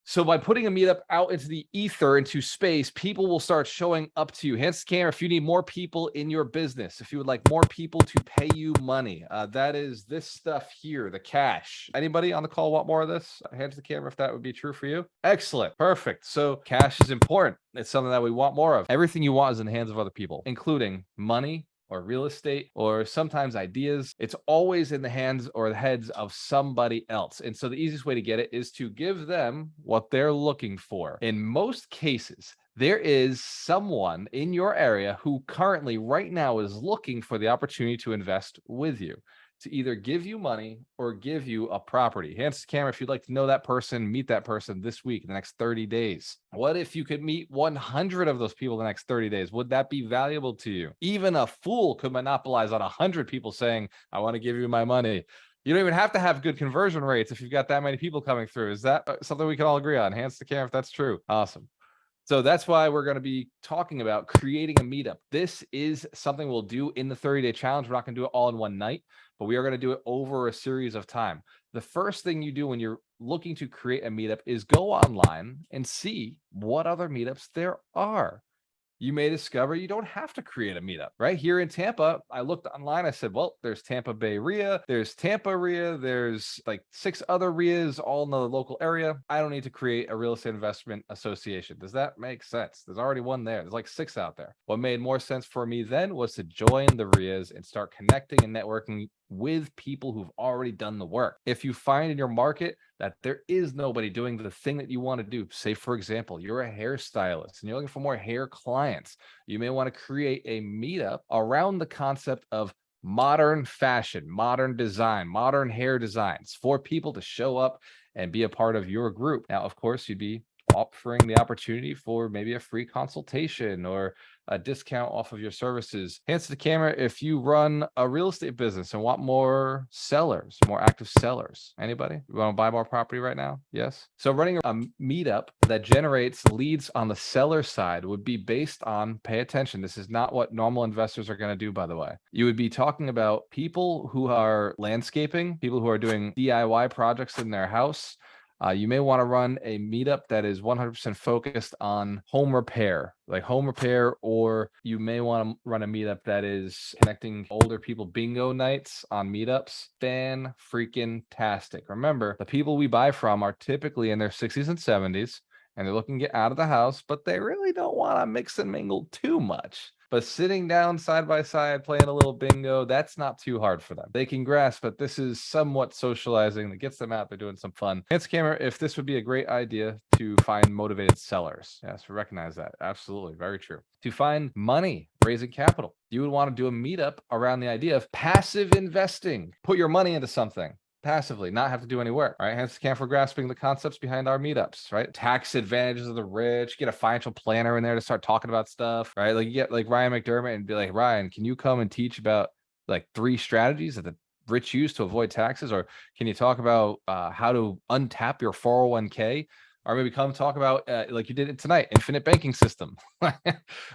So by putting a meetup out into the ether, into space, people will start showing up to you. Hence, camera, if you need more people in your business, if you would like more people to pay you money, that is this stuff here, the cash. Anybody on the call want more of this? Hands the camera if that would be true for you. Excellent. Perfect. So cash is important. It's something that we want more of. Everything you want is in the hands of other people, including money, or real estate, or sometimes ideas. It's always in the hands or the heads of somebody else. And so the easiest way to get it is to give them what they're looking for. In most cases, there is someone in your area who currently right now is looking for the opportunity to invest with you, to either give you money or give you a property. Hands to the camera if you'd like to know that person, meet that person this week, in the next 30 days. What if you could meet 100 of those people in the next 30 days? Would that be valuable to you? Even a fool could monopolize on 100 people saying, I want to give you my money. You don't even have to have good conversion rates if you've got that many people coming through. Is that something we can all agree on? Hands to the camera if that's true. Awesome. So that's why we're going to be talking about creating a meetup. This is something we'll do in the 30-day challenge. We're not going to do it all in one night, but we are going to do it over a series of time. The first thing you do when you're looking to create a meetup is go online and see what other meetups there are. You may discover you don't have to create a meetup. Right here in Tampa, I looked online. I said, well, there's Tampa Bay RIA, there's Tampa RIA, there's like 6 other RIAs all in the local area. I don't need to create a real estate investment association. Does that make sense? There's already one there. There's like 6 out there. What made more sense for me then was to join the RIAs and start connecting and networking with people who've already done the work. If you find in your market that there is nobody doing the thing that you want to do, say, for example, you're a hairstylist and you're looking for more hair clients, you may want to create a meetup around the concept of modern fashion, modern design, modern hair designs for people to show up and be a part of your group. Now, of course, you'd be offering the opportunity for maybe a free consultation or a discount off of your services. Hands to the camera if you run a real estate business and want more sellers, more active sellers. Anybody? You want to buy more property right now? Yes. So running a meetup that generates leads on the seller side would be based on, pay attention, this is not what normal investors are going to do, by the way. You would be talking about people who are landscaping, people who are doing DIY projects in their house. You may want to run a meetup that is 100% focused on home repair, or you may want to run a meetup that is connecting older people. Bingo nights on meetups, fan-freaking-tastic. Remember, the people we buy from are typically in their 60s and 70s, and they're looking to get out of the house, but they really don't want to mix and mingle too much. But sitting down side by side, playing a little bingo, that's not too hard for them. They can grasp that this is somewhat socializing that gets them out there doing some fun. Hands camera, if this would be a great idea to find motivated sellers. Yes, we recognize that. Absolutely. Very true. To find money, raising capital. You would want to do a meetup around the idea of passive investing. Put your money into something passively, not have to do any work, right? Hence, camp for grasping the concepts behind our meetups, right? Tax advantages of the rich, get a financial planner in there to start talking about stuff, right? Like you get like Ryan McDermott and be like, Ryan, can you come and teach about like 3 strategies that the rich use to avoid taxes? Or can you talk about how to untap your 401k? Or maybe come talk about, like you did it tonight, infinite banking system.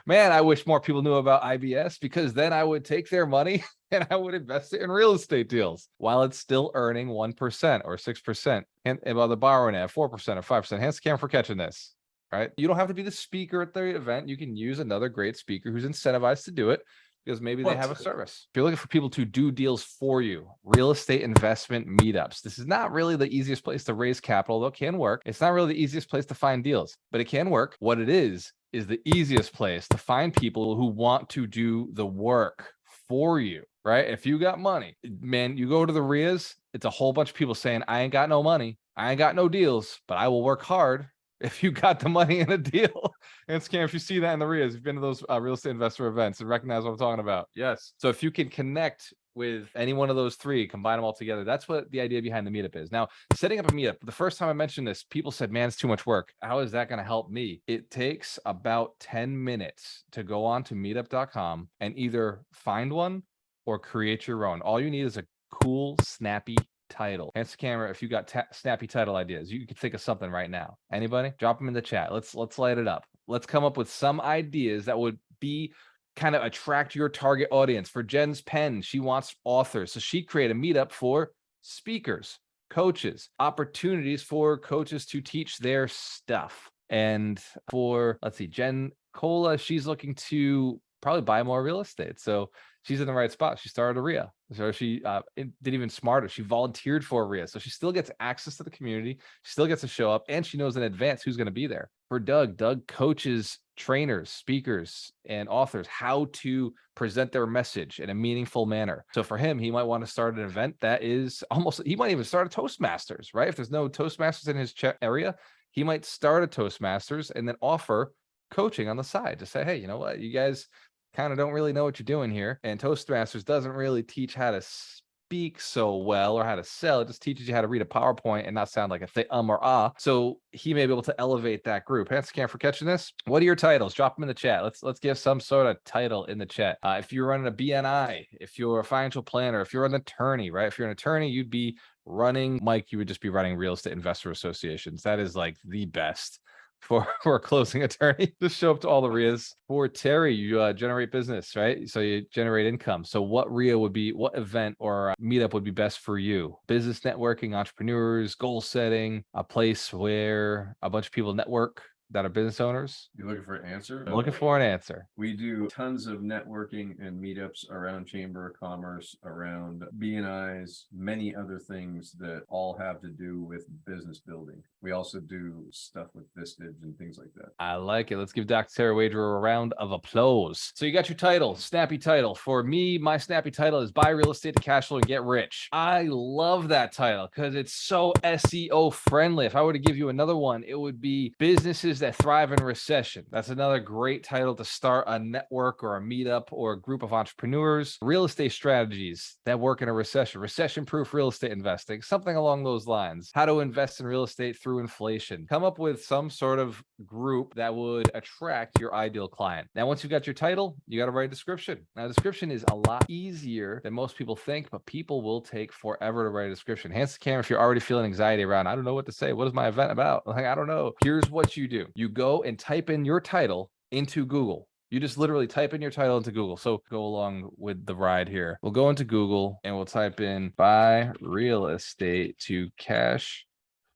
Man, I wish more people knew about IBS, because then I would take their money and I would invest it in real estate deals while it's still earning 1% or 6%. And while the borrowing at 4% or 5%. Hands cam for catching this, right? You don't have to be the speaker at the event. You can use another great speaker who's incentivized to do it, because maybe they have a service. If you're looking for people to do deals for you, real estate investment meetups. This is not really the easiest place to raise capital, though it can work. It's not really the easiest place to find deals, but it can work. What it is the easiest place to find people who want to do the work for you, right? If you got money, man, you go to the RIAs, it's a whole bunch of people saying, I ain't got no money, I ain't got no deals, but I will work hard if you got the money in a deal. And scam, if you see that in the RIAs, you've been to those real estate investor events and recognize what I'm talking about. Yes. So if you can connect with any one of those 3, combine them all together, that's what the idea behind the meetup is. Now, setting up a meetup, the first time I mentioned this, people said, man, it's too much work. How is that going to help me? It takes about 10 minutes to go on to meetup.com and either find one or create your own. All you need is a cool, snappy title. Hands to camera if you got snappy title ideas. You can think of something right now. Anybody? Drop them in the chat. Let's light it up. Let's come up with some ideas that would be kind of attract your target audience. For Jen's pen, she wants authors, so she created a meetup for speakers. coaches, opportunities for coaches to teach their stuff. And for, let's see, Jen Cola, she's looking to probably buy more real estate. So she's in the right spot. She started a RIA. So she did even smarter. She volunteered for a RIA. So she still gets access to the community. She still gets to show up, and she knows in advance who's going to be there. For Doug coaches trainers, speakers, and authors how to present their message in a meaningful manner. So for him, he might want to start an event that is almost, he might even start a Toastmasters, right? If there's no Toastmasters in his area, he might start a Toastmasters and then offer coaching on the side to say, hey, you know what, you guys kind of don't really know what you're doing here. And Toastmasters doesn't really teach how to speak so well or how to sell. It just teaches you how to read a PowerPoint and not sound like a or ah. So he may be able to elevate that group. Thanks, Cam, for catching this. What are your titles? Drop them in the chat. Let's give some sort of title in the chat. If you're running a BNI, if you're a financial planner, if you're an attorney, right? If you're an attorney, you'd be running, Mike, you would just be running real estate investor associations. That is like the best for a closing attorney. Just show up to all the RIAs. For Terry, you generate business, right? So you generate income. So what RIA would be, what event or meetup would be best for you? Business networking, entrepreneurs, goal setting, a place where a bunch of people network that are business owners. You're looking for an answer? I'm looking for an answer. We do tons of networking and meetups around Chamber of Commerce, around BNIs, many other things that all have to do with business building. We also do stuff with Vistage and things like that. I like it. Let's give Dr. Terry Wager a round of applause. So you got your title, snappy title. For me, my snappy title is Buy Real Estate to Cash Flow and Get Rich. I love that title because it's so SEO friendly. If I were to give you another one, it would be Businesses that Thrive in Recession. That's another great title to start a network or a meetup or a group of entrepreneurs. Real estate strategies that work in a recession, recession-proof real estate investing, something along those lines. How to invest in real estate through inflation. Come up with some sort of group that would attract your ideal client. Now, once you've got your title, you got to write a description. Now, description is a lot easier than most people think, but people will take forever to write a description. Hands to camera if you're already feeling anxiety around, I don't know what to say. What is my event about? Like, I don't know. Here's what you do. You go and type in your title into Google. You just literally type in your title into Google. So go along with the ride here. We'll go into Google and we'll type in Buy Real Estate to Cash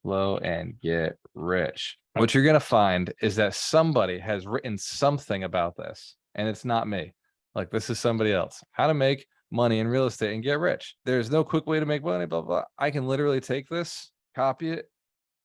Flow and Get Rich. What you're going to find is that somebody has written something about this, and it's not me. Like, this is somebody else. How to make money in real estate and get rich. There's no quick way to make money, blah, blah. I can literally take this, copy it,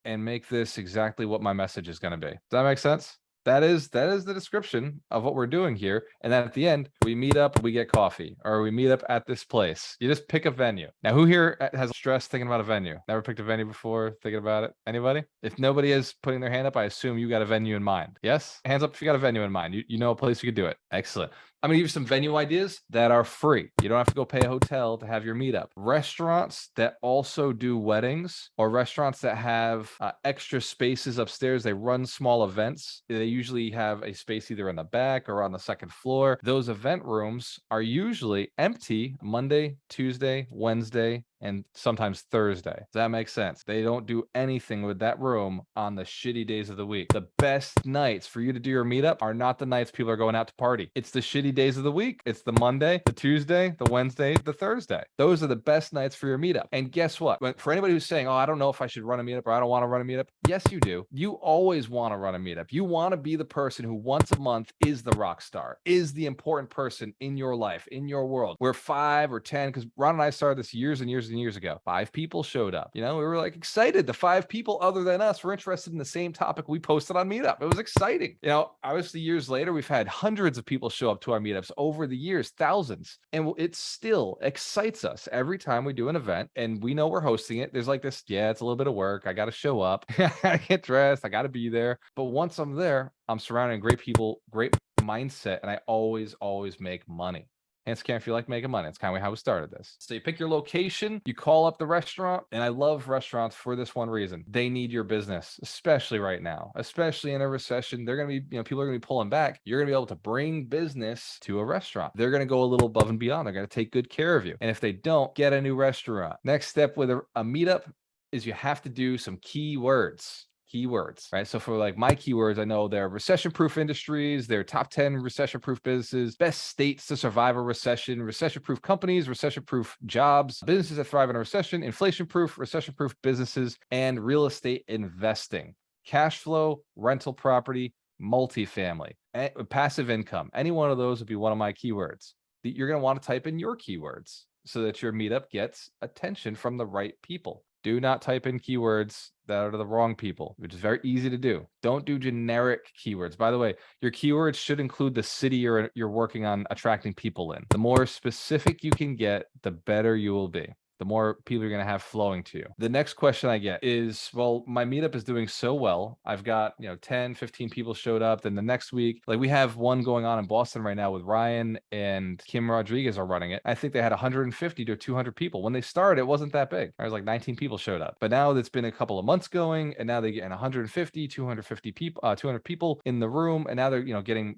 and make this exactly what my message is going to be. Does that make sense? That is the description of what we're doing here. And then at the end, we meet up, we get coffee, or we meet up at this place. You just pick a venue. Now, who here has stress thinking about a venue? Never picked a venue before, thinking about it? Anybody? If nobody is putting their hand up, I assume you got a venue in mind. Yes? Hands up if you got a venue in mind. You know a place you could do it. Excellent. I'm going to give you some venue ideas that are free. You don't have to go pay a hotel to have your meetup. Restaurants that also do weddings, or restaurants that have extra spaces upstairs. They run small events. They usually have a space either in the back or on the second floor. Those event rooms are usually empty Monday, Tuesday, Wednesday, and sometimes Thursday. Does that make sense? They don't do anything with that room on the shitty days of the week. The best nights for you to do your meetup are not the nights people are going out to party. It's the shitty days of the week. It's the Monday, the Tuesday, the Wednesday, the Thursday. Those are the best nights for your meetup. And guess what? For anybody who's saying, oh, I don't know if I should run a meetup or I don't want to run a meetup. Yes, you do. You always want to run a meetup. You want to be the person who once a month is the rock star, is the important person in your life, in your world. Where 5 or 10, because Ron and I started this years and years and years ago. 5 people showed up. You know, we were like excited. The 5 people other than us were interested in the same topic we posted on Meetup. It was exciting. You know, obviously years later, we've had hundreds of people show up to our meetups over the years, thousands. And it still excites us every time we do an event and we know we're hosting it. There's like this, yeah, it's a little bit of work. I got to show up. I get dressed. I got to be there. But once I'm there, I'm surrounded by great people, great mindset, and I always make money. Hands can if you like making money. It's kind of how we started this. So you pick your location, you call up the restaurant, and I love restaurants for this one reason. They need your business, especially right now, especially in a recession. They're going to be, people are going to be pulling back. You're going to be able to bring business to a restaurant. They're going to go a little above and beyond. They're going to take good care of you. And if they don't, get a new restaurant. Next step with a meetup is you have to do some keywords. keywords, right? So for like my keywords, I know they're recession-proof industries, they're top 10 recession-proof businesses, best states to survive a recession, recession-proof companies, recession-proof jobs, businesses that thrive in a recession, inflation-proof, recession-proof businesses, and real estate investing, cash flow, rental property, multifamily, passive income. Any one of those would be one of my keywords. You're going to want to type in your keywords so that your meetup gets attention from the right people. Do not type in keywords that are the wrong people, which is very easy to do. Don't do generic keywords. By the way, your keywords should include the city you're working on attracting people in. The more specific you can get, the better you will be. The more people you're going to have flowing to you. The next question I get is, well, my meetup is doing so well. I've got, 10, 15 people showed up. Then the next week, like we have one going on in Boston right now with Ryan and Kim Rodriguez are running it. I think they had 150 to 200 people. When they started, it wasn't that big. There was like 19 people showed up. But now it's been a couple of months going, and now they're getting 150, 250 people, 200 people in the room. And now they're,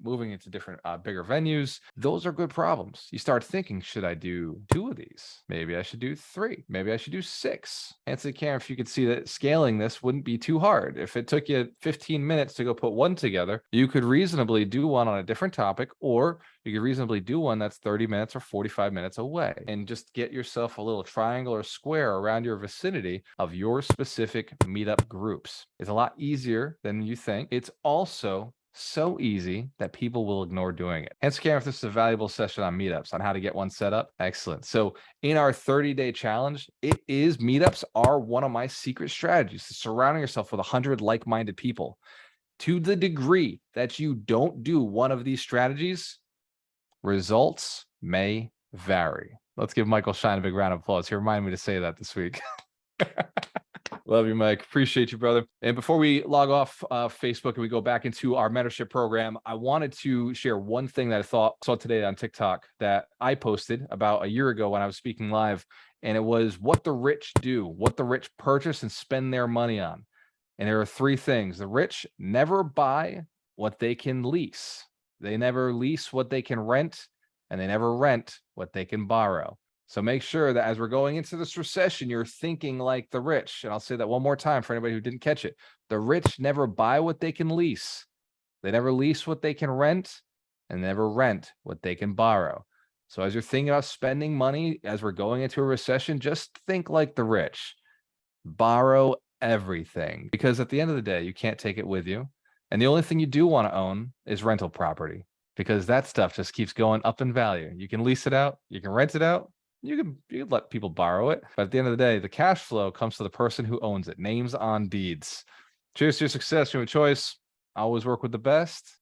moving into different, bigger venues. Those are good problems. You start thinking, should I do 2 of these? Maybe I should do 3. Maybe I should do 6. Answer the camera if you could see that scaling this wouldn't be too hard. If it took you 15 minutes to go put one together, you could reasonably do one on a different topic, or you could reasonably do one that's 30 minutes or 45 minutes away, and just get yourself a little triangle or square around your vicinity of your specific meetup groups. It's a lot easier than you think. It's also so easy that people will ignore doing it. Hence, Karen, if this is a valuable session on meetups on how to get one set up, excellent. So in our 30-day challenge, meetups are one of my secret strategies, surrounding yourself with 100 like-minded people. To the degree that you don't do one of these strategies, results may vary. Let's give Michael Shine a big round of applause. He reminded me to say that this week. Love you, Mike. Appreciate you, brother. And before we log off Facebook and we go back into our mentorship program, I wanted to share one thing that I saw today on TikTok that I posted about a year ago when I was speaking live. And it was what the rich do, what the rich purchase and spend their money on. And there are 3 things. The rich never buy what they can lease. They never lease what they can rent, and they never rent what they can borrow. So make sure that as we're going into this recession, you're thinking like the rich. And I'll say that one more time for anybody who didn't catch it. The rich never buy what they can lease. They never lease what they can rent, and never rent what they can borrow. So as you're thinking about spending money as we're going into a recession, just think like the rich. Borrow everything, because at the end of the day, you can't take it with you. And the only thing you do want to own is rental property, because that stuff just keeps going up in value. You can lease it out, you can rent it out, you can let people borrow it. But at the end of the day, the cash flow comes to the person who owns it. Names on deeds. Cheers to your success, your choice. Always work with the best.